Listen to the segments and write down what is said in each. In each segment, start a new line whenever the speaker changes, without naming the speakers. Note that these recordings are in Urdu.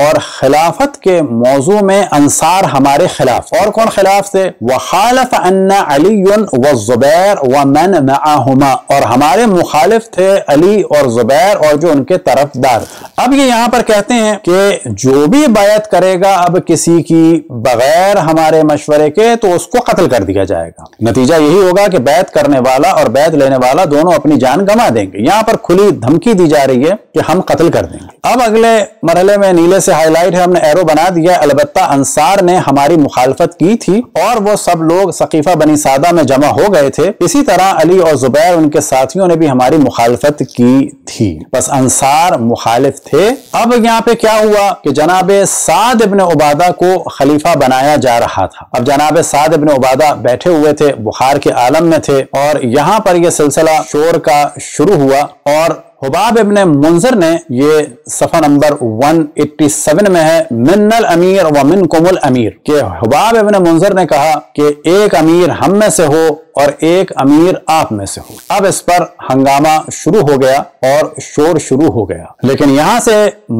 اور خلافت کے موضوع میں انصار ہمارے خلاف، اور کون خلاف تھے؟ وخالف عنا علی والزبیر ومن معہما، اور ہمارے مخالف تھے علی اور زبیر اور جو ان کے طرفدار۔ اب یہ یہاں پر کہتے ہیں کہ جو بھی بیعت کرے گا اب کسی کی بغیر ہمارے مشورے کے تو اس کو قتل کر دیا جائے گا۔ نتیجہ یہی ہوگا کہ بیعت کرنے والا اور بیعت لینے والا دونوں اپنی جان گنوا دیں گے۔ یہاں پر کھلی دھمکی دی جا رہی ہے کہ ہم قتل کر دیں گے۔ اب اگلے مرحلے میں نیلے سے ہائی لائٹ ہے، ہم نے ایرو بنا دیا ہے، البتہ انصار نے ہماری مخالفت کی تھی اور وہ سب لوگ سقیفہ بنی سعدہ میں جمع ہو گئے تھے، اسی طرح علی اور زبیر ان کے ساتھیوں نے بھی ہماری مخالفت کی تھی، بس انصار مخالف تھے۔ اب یہاں پہ کیا ہوا کہ جناب سعد ابن عبادہ کو خلیفہ بنایا جا رہا تھا۔ اب جناب سعد ابن عبادہ بیٹھے ہوئے تھے، بخار کے عالم میں تھے، اور یہاں پر یہ سلسلہ شور کا شروع ہوا، اور حباب ابن منذر نے، یہ صفحہ نمبر 187 میں ہے، من الامیر ومنکم الامیر، کہ حباب ابن منذر نے کہا کہ ایک امیر ہم میں سے ہو اور ایک امیر آپ میں سے ہو۔ اب اس پر ہنگامہ شروع ہو گیا اور شور شروع ہو گیا، لیکن یہاں سے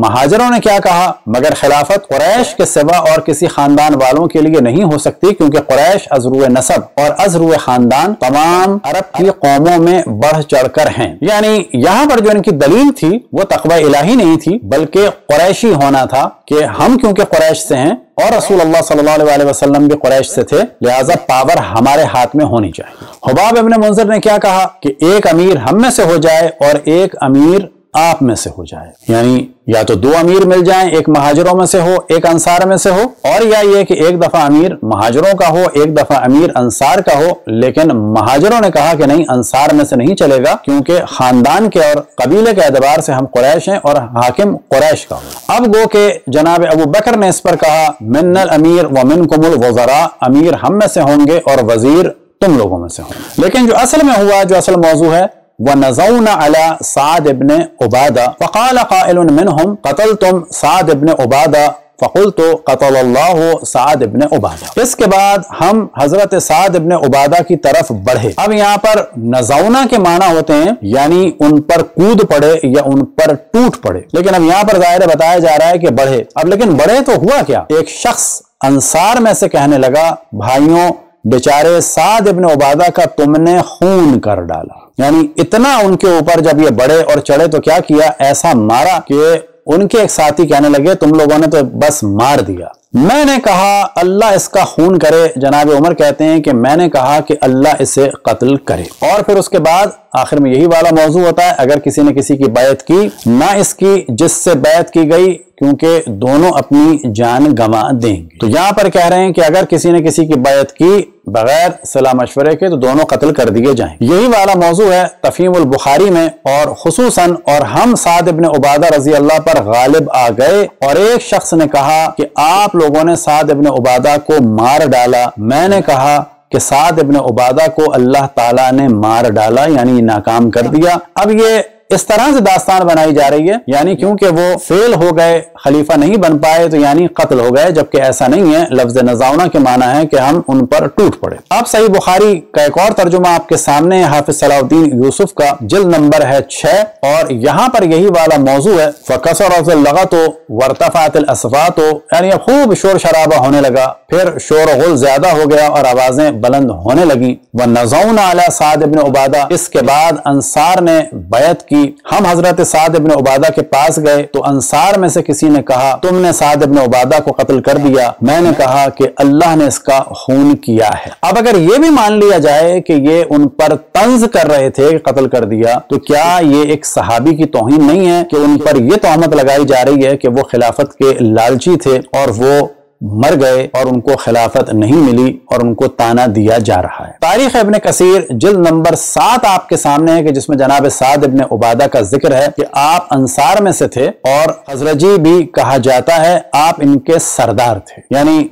مہاجروں نے کیا کہا؟ مگر خلافت قریش کے سوا اور کسی خاندان والوں کے لیے نہیں ہو سکتی، کیونکہ قریش از روئے نسب اور از روئے خاندان تمام عرب کی قوموں میں بڑھ چڑھ کر ہیں۔ یعنی یہاں پر جو ان کی دلیل تھی وہ تقوی الہی نہیں تھی بلکہ قریشی ہونا تھا، کہ ہم کیونکہ قریش سے ہیں اور رسول اللہ صلی اللہ علیہ وسلم بھی قریش سے تھے، لہذا پاور ہمارے ہاتھ میں ہونی چاہیے۔ حباب ابن منذر نے کیا کہا کہ ایک امیر ہم میں سے ہو جائے اور ایک امیر آپ میں سے ہو جائے، یعنی یا تو دو امیر مل جائیں، ایک مہاجروں میں سے ہو ایک انصار میں سے ہو، اور یا یہ کہ ایک دفعہ امیر مہاجروں کا ہو ایک دفعہ امیر انصار کا ہو۔ لیکن مہاجروں نے کہا کہ نہیں، انصار میں سے نہیں چلے گا، کیونکہ خاندان کے اور قبیلے کے اعتبار سے ہم قریش ہیں اور حاکم قریش کا ہو۔ اب گو کہ جناب ابو بکر نے اس پر کہا من الامیر ومنکم الوزراء، امیر ہم میں سے ہوں گے اور وزیر تم لوگوں میں سے ہوں گے۔ لیکن جو اصل میں ہوا، جو اصل موضوع ہے، وَنَزَوْنَ عَلَى سعد ابن عبادہ فَقَالَ قَائِلٌ مِّنْهُمْ قَتَلْتُمْ سعد ابن عبادہ فَقُلْتُ قَتَلَ اللَّهُ سعد ابن عبادہ۔ اس کے بعد ہم حضرت سعد ابن عبادہ کی طرف بڑھے۔ اب یہاں پر نزونا کے معنی ہوتے ہیں یعنی ان پر کود پڑے یا ان پر ٹوٹ پڑے، لیکن اب یہاں پر ظاہر بتایا جا رہا ہے کہ بڑھے۔ اب لیکن بڑھے تو ہوا کیا؟ ایک شخص انصار میں سے کہنے لگا بھائیوں بیچارے سعد ابن عبادہ کا تم نے خون کر ڈالا، یعنی اتنا ان کے اوپر جب یہ بڑھے اور چڑھے تو کیا کیا؟ ایسا مارا کہ ان کے ایک ساتھی کہنے لگے تم لوگوں نے تو بس مار دیا۔ میں نے کہا اللہ اس کا خون کرے، جناب عمر کہتے ہیں کہ میں نے کہا کہ اللہ اسے قتل کرے۔ اور پھر اس کے بعد آخر میں یہی والا موضوع ہوتا ہے، اگر کسی نے کسی کی بیعت کی، نہ اس کی جس سے بیعت کی گئی، کیونکہ دونوں اپنی جان گنوا دیں گے۔ تو یہاں پر کہہ رہے ہیں کہ اگر کسی نے کسی کی بیعت کی بغیر صلاح مشورے کے تو دونوں قتل کر دیے جائیں۔ یہی والا موضوع ہے تفہیم البخاری میں، اور خصوصاً اور ہم سعد ابن عبادہ رضی اللہ پر غالب آ گئے اور ایک شخص نے کہا کہ آپ لوگوں نے سعد ابن عبادہ کو مار ڈالا۔ میں نے کہا کہ سعد ابن عبادہ کو اللہ تعالیٰ نے مار ڈالا، یعنی ناکام کر دیا۔ اب یہ اس طرح سے داستان بنائی جا رہی ہے، یعنی کیونکہ وہ فیل ہو گئے، خلیفہ نہیں بن پائے تو یعنی قتل ہو گئے، جبکہ ایسا نہیں ہے۔ لفظ نزاونا کے معنی ہے کہ ہم ان پر ٹوٹ پڑے۔ اب صحیح بخاری کا ایک اور ترجمہ آپ کے سامنے، حافظ صلاح الدین یوسف کا، جلد نمبر ہے 6، اور یہاں پر یہی والا موضوع ہے فَكَسَرَتِ اللَّغَطُ وَارْتَفَعَتِ الْأَصْوَاتُ، یعنی خوب شور شرابہ ہونے لگا، پھر شور و غل زیادہ ہو گیا اور آوازیں بلند ہونے لگی۔ وَنَزَوْنَ عَلَى سعد ابن عبادہ، اس کے بعد انصار نے بیعت کی، ہم حضرت سعد ابن عبادہ کے پاس گئے تو انصار میں سے کسی نے کہا تم نے سعد ابن عبادہ کو قتل کر دیا۔ میں نے کہا کہ اللہ نے اس کا خون کیا ہے۔ اب اگر یہ بھی مان لیا جائے کہ یہ ان پر طنز کر رہے تھے، قتل کر دیا، تو کیا یہ ایک صحابی کی توہین نہیں ہے کہ ان پر یہ تہمت لگائی جا رہی ہے کہ وہ خلافت کے لالچی تھے اور وہ مر گئے اور ان کو خلافت نہیں ملی اور ان کو تانا دیا جا رہا ہے۔ تاریخ ابن کثیر جلد نمبر 7 آپ کے سامنے ہے کہ جس میں جناب سعد ابن عبادہ کا ذکر ہے کہ آپ انصار میں سے تھے اور خزرجی بھی کہا جاتا ہے، آپ ان کے سردار تھے، یعنی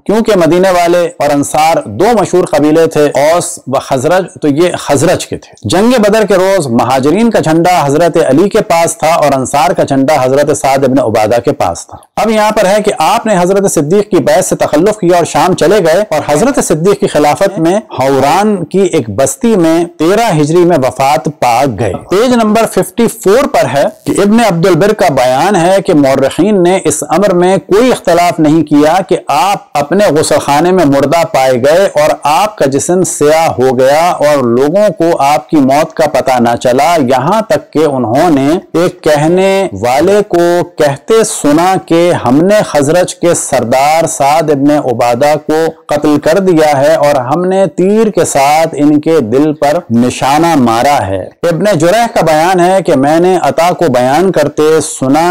کیونکہ مدینے والے اور انصار دو مشہور قبیلے تھے، اوس و خزرج، تو یہ خزرج کے تھے۔ جنگ بدر کے روز مہاجرین کا جھنڈا حضرت علی کے پاس تھا اور انصار کا جھنڈا حضرت سعد ابن عبادہ کے پاس تھا۔ اب یہاں پر ہے کہ آپ نے حضرت صدیق کی بیعت سے تخلف کیا اور شام چلے گئے اور حضرت صدیق کی خلافت میں حوران کی ایک بستی میں 13 ہجری میں وفات پا گئے۔ پیج نمبر 54 پر ہے کہ ابن عبد البر کا بیان ہے کہ مورخین نے اس امر میں کوئی اختلاف نہیں کیا کہ آپ اپنے غسل خانے میں مردہ پائے گئے اور آپ کا جسم سیاہ ہو گیا اور لوگوں کو آپ کی موت کا پتہ نہ چلا، یہاں تک کہ انہوں نے ایک کہنے والے کو کہتے سنا کہ ہم نے خزرج کے سردار سعد ابن عبادہ کو قتل کر دیا ہے اور ہم نے تیر کے ساتھ ان کے دل پر نشانہ مارا ہے۔ ابن جریح کا بیان ہے کہ میں نے عطا کو بیان کرتے سنا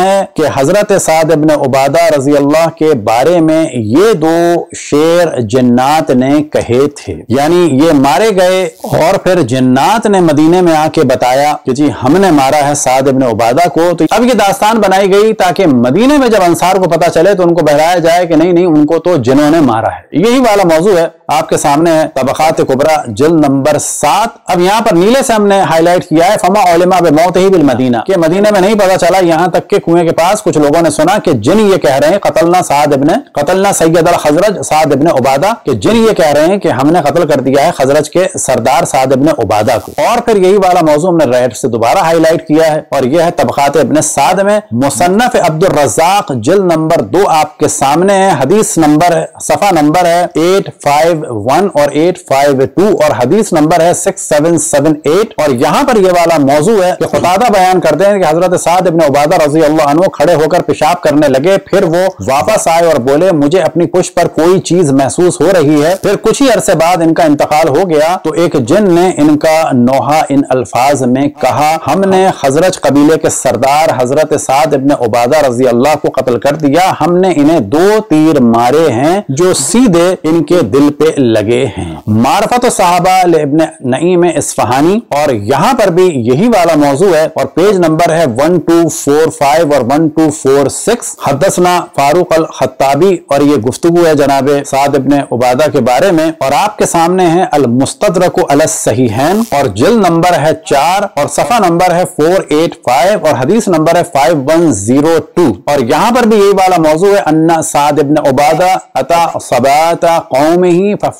ہے کہ حضرت سعد ابن عبادہ رضی اللہ کے بارے میں یہ 2 شعر جنات نے کہے تھے، یعنی یہ مارے گئے اور پھر جنات نے مدینے میں آ کے بتایا کہ جی ہم نے مارا ہے سعد ابن عبادہ کو۔ تو اب یہ داستان بنائی گئی تاکہ مدینے میں جب انصار کو پتا چلے تو ان کو بہلایا جائے کہ نہیں ان کو تو جنوں نے مارا ہے۔ یہی والا موضوع ہے، آپ کے سامنے ہے طبقات کبریٰ جلد نمبر 7۔ اب یہاں پر نیلے سے ہم نے ہائی لائٹ کیا ہے فما علما بموتہ بالمدینہ، کہ مدینے میں نہیں پتا چلا، یہاں تک کہ کنویں کے پاس کچھ لوگوں نے سنا کہ جن یہ کہہ رہے ہیں قتلنا سید الخزرج سعد ابن عبادہ، کہ جن یہ کہہ رہے ہیں کہ ہم نے قتل کر دیا ہے خزرج کے سردار سعد ابن عبادہ کو۔ اور پھر یہی والا موضوع ہم نے ریٹ سے دوبارہ ہائی لائٹ کیا ہے، اور یہ ہے طبقات ابن سعد میں مصنف عبد الرزاق جلد نمبر 2 آپ کے سامنے ہے، حدیث نمبر صفحہ نمبر ہے 851 اور 852 اور حدیث نمبر ہے 6778۔ اور یہاں پر یہ والا موضوع ہے کہ قتادہ بیان کرتے ہیں کہ حضرت سعد ابن عبادہ رضی اللہ عنہ کھڑے ہو کر پیشاب کرنے لگے، پھر وہ واپس آئے اور بولے مجھے اپنی پشت پر کوئی چیز محسوس ہو رہی ہے۔ پھر کچھ ہی عرصے بعد ان کا انتقال ہو گیا تو ایک جن نے ان کا نوحہ ان الفاظ میں کہا، ہم نے خزرج قبیلے کے سردار حضرت سعد ابن عبادہ رضی اللہ کو قتل کر دیا، ہم نے انہیں 2 تیر مارے ہیں جو سیدھے ان کے دل پہ لگے ہیں۔ معرفت الصحابہ لابن نعیم اصفہانی، اور یہاں پر بھی یہی والا موضوع ہے اور پیج نمبر ہے 1245 اور 1246۔ حدثنا فاروق الخطابی، اور یہ گفتگو ہے جناب سعد ابن عبادہ کے بارے میں، اور آپ کے سامنے ہے المستدرک علی الصحیحین اور جلد نمبر ہے 4 اور صفحہ نمبر ہے 485 اور حدیث نمبر ہے 5102۔ اور یہاں پر بھی یہی والا موضوع ہے ان سعد ابن عبادہ اتا صبات قومہ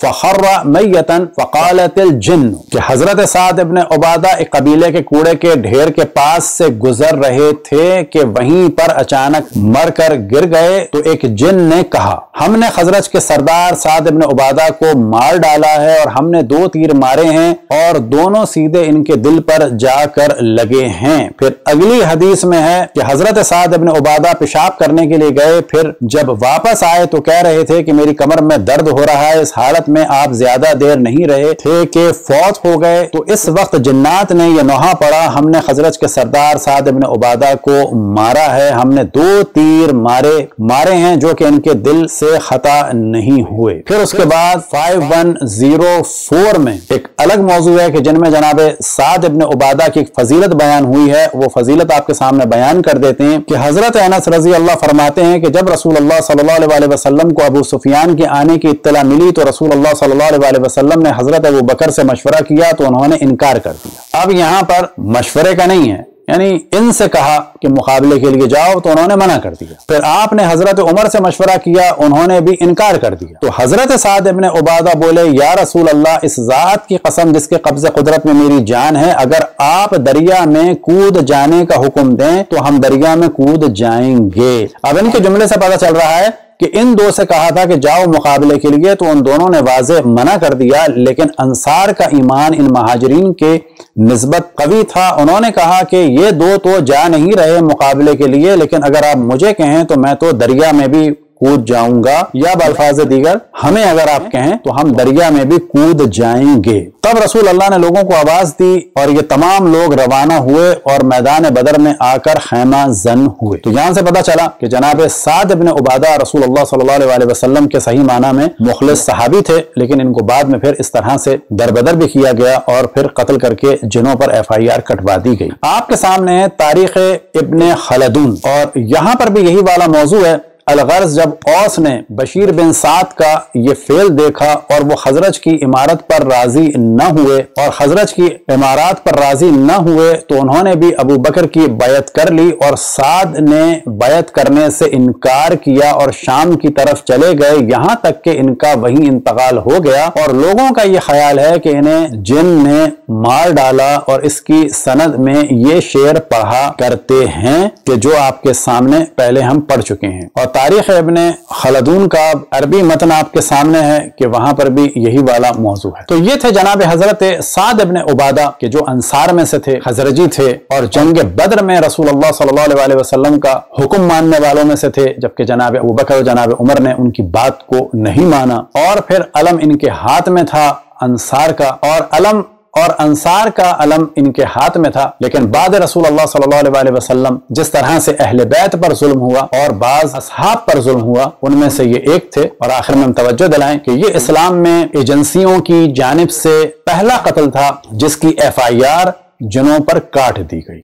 فخر میتا فقالت الجن، کہ حضرت سعد ابن عبادہ ایک قبیلے کے کوڑے کے ڈھیر کے پاس سے گزر رہے تھے کہ وہیں پر اچانک مر کر گر گئے تو ایک جن نے کہا ہم نے خزرج کے سردار سعد ابن عبادہ کو مار ڈالا ہے اور ہم نے 2 تیر مارے ہیں اور دونوں سیدھے ان کے دل پر جا کر لگے ہیں۔ پھر اگلی حدیث میں ہے کہ حضرت سعد ابن عبادہ پیشاب کرنے کے لیے گئے، پھر جب واپس آئے تو کہہ رہے تھے کہ میری کمر میں درد ہو رہا ہے۔ اس حالت میں آپ زیادہ دیر نہیں رہے تھے کہ فوت ہو گئے، تو اس وقت جنات نے یہ نوحہ پڑا ہم نے خزرج کے سردار سعد ابن عبادہ کو مارا ہے، ہم نے 2 تیر مارے ہیں جو کہ ان کے دل سے خطا نہیں ہوئے۔ پھر اس کے بعد 5104 میں ایک الگ موضوع ہے کہ جن میں جناب سعد ابن عبادہ کی ایک فضیلت بیان ہوئی ہے، وہ فضیلت آپ کے سامنے بیان کر دیتے ہیں کہ حضرت انس رضی اللہ فرماتے ہیں کہ جب رسول اللہ صلی اللہ علیہ وسلم کو ابو سفیان کے آنے کی اطلاع ملی تو رسول اللہ صلی اللہ علیہ وسلم نے حضرت ابو بکر سے مشورہ کیا تو انہوں نے انکار کر دیا۔ اب یہاں پر مشورے کا نہیں ہے، یعنی ان سے کہا کہ مقابلے کے لیے جاؤ تو انہوں نے منع کر دیا، پھر آپ نے حضرت عمر سے مشورہ کیا، انہوں نے بھی انکار کر دیا، تو حضرت سعد ابن عبادہ بولے یا رسول اللہ اس ذات کی قسم جس کے قبض قدرت میں میری جان ہے، اگر آپ دریا میں کود جانے کا حکم دیں تو ہم دریا میں کود جائیں گے۔ اب ان کے جملے سے پتہ چل رہا ہے کہ ان 2 سے کہا تھا کہ جاؤ مقابلے کے لیے تو ان دونوں نے واضح منع کر دیا، لیکن انصار کا ایمان ان مہاجرین کے نسبت قوی تھا، انہوں نے کہا کہ یہ 2 تو جا نہیں رہے مقابلے کے لیے، لیکن اگر آپ مجھے کہیں تو میں تو دریا میں بھی کود جاؤں گا، یا بالفاظ دیگر ہمیں اگر آپ کہیں تو ہم دریا میں بھی کود جائیں گے۔ تب رسول اللہ نے لوگوں کو آواز دی اور یہ تمام لوگ روانہ ہوئے اور میدان بدر میں آ کر خیمہ زن ہوئے۔ تو یہاں سے پتا چلا کہ جناب سعد ابن عبادہ رسول اللہ صلی اللہ علیہ وسلم کے صحیح معنی میں مخلص صحابی تھے، لیکن ان کو بعد میں پھر اس طرح سے دربدر بھی کیا گیا اور پھر قتل کر کے جنوں پر FIR کٹوا دی گئی۔ آپ کے سامنے ہے تاریخ ابن خلدون، اور یہاں پر بھی یہی والا موضوع ہے الغرض جب اوس نے بشیر بن سعد کا یہ فعل دیکھا اور وہ خزرج کی عمارت پر راضی نہ ہوئے اور خزرج کی عمارات پر راضی نہ ہوئے تو انہوں نے بھی ابو بکر کی بیعت کر لی اور سعد نے بیعت کرنے سے انکار کیا اور شام کی طرف چلے گئے، یہاں تک کہ ان کا وہیں انتقال ہو گیا اور لوگوں کا یہ خیال ہے کہ انہیں جن نے مار ڈالا، اور اس کی سند میں یہ شعر پڑھا کرتے ہیں کہ جو آپ کے سامنے پہلے ہم پڑھ چکے ہیں، اور تاریخ ابن خلدون کا عربی متن آپ کے سامنے ہے کہ وہاں پر بھی یہی والا موضوع ہے۔ تو یہ تھے جناب حضرت سعد ابن عبادہ کہ جو انصار میں سے تھے، خزرجی تھے، اور جنگ بدر میں رسول اللہ صلی اللہ علیہ وسلم کا حکم ماننے والوں میں سے تھے، جبکہ جناب ابوبکر اور جناب عمر نے ان کی بات کو نہیں مانا، اور پھر علم ان کے ہاتھ میں تھا انصار کا، اور انصار کا علم ان کے ہاتھ میں تھا، لیکن بعد رسول اللہ صلی اللہ علیہ وسلم جس طرح سے اہل بیت پر ظلم ہوا اور بعض اصحاب پر ظلم ہوا، ان میں سے یہ ایک تھے۔ اور آخر میں ہم توجہ دلائیں کہ یہ اسلام میں ایجنسیوں کی جانب سے پہلا قتل تھا جس کی FIR جنوں پر کاٹ دی گئی۔